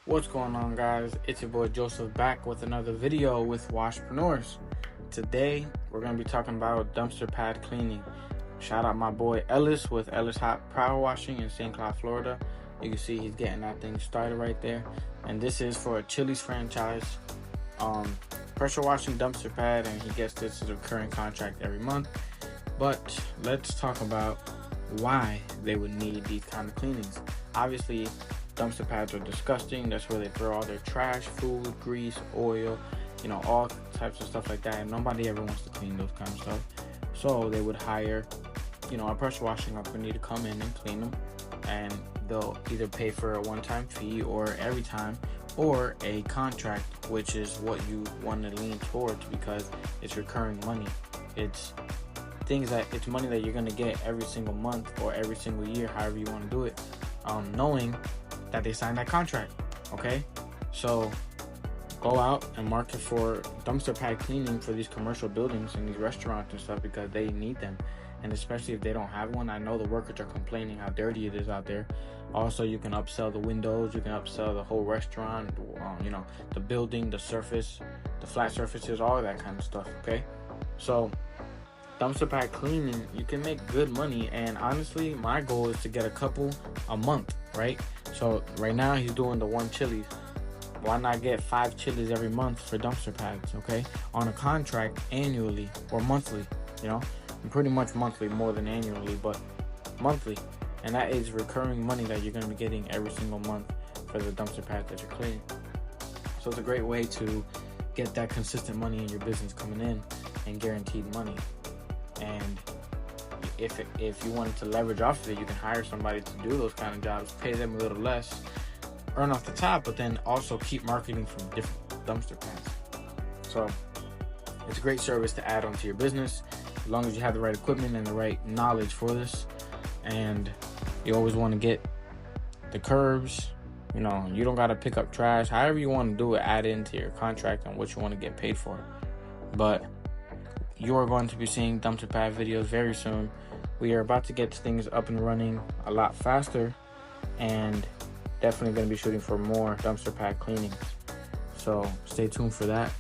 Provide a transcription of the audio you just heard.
What's going on, guys? It's your boy Joseph back with another video with Washpreneurs. Today we're going to be talking about dumpster pad cleaning. Shout out my boy Ellis with Ellis Hot Power Washing in St. Cloud, Florida. You can see he's getting that thing started right there. And this is for a Chili's franchise pressure washing dumpster pad, and he gets this as a recurring contract every month. But let's talk about why they would need these kind of cleanings. Obviously, dumpster pads are disgusting. That's where they throw all their trash, food, grease, oil, all types of stuff like that. And nobody ever wants to clean those kind of stuff. So they would hire, a pressure washing company to come in and clean them. And they'll either pay for a one-time fee or every time, or a contract, which is what you want to lean towards because it's recurring money. It's money that you're going to get every single month or every single year, however you want to do it, knowing that they signed that contract. Okay, so go out and market for dumpster pad cleaning for these commercial buildings and these restaurants and stuff, because they need them. And especially if they don't have one, I know the workers are complaining how dirty it is out there. Also, you can upsell the windows, you can upsell the whole restaurant, the building, the surface, the flat surfaces, all of that kind of stuff. Okay, so dumpster pad cleaning, you can make good money. And honestly, my goal is to get a couple a month, right? So right now he's doing the one Chili's. Why not get 5 Chili's every month for dumpster pads, okay? On a contract annually or monthly, pretty much monthly, more than annually, but monthly. And that is recurring money that you're going to be getting every single month for the dumpster pad that you're cleaning. So it's a great way to get that consistent money in your business coming in and guaranteed money. And if you wanted to leverage off of it, you can hire somebody to do those kind of jobs, pay them a little less, earn off the top, but then also keep marketing from different dumpster pads. So it's a great service to add onto your business, as long as you have the right equipment and the right knowledge for this. And you always want to get the curbs. You don't got to pick up trash. However you want to do it, add it into your contract and what you want to get paid for. But you are going to be seeing dumpster pad videos very soon. We are about to get things up and running a lot faster, and definitely going to be shooting for more dumpster pad cleanings. So stay tuned for that.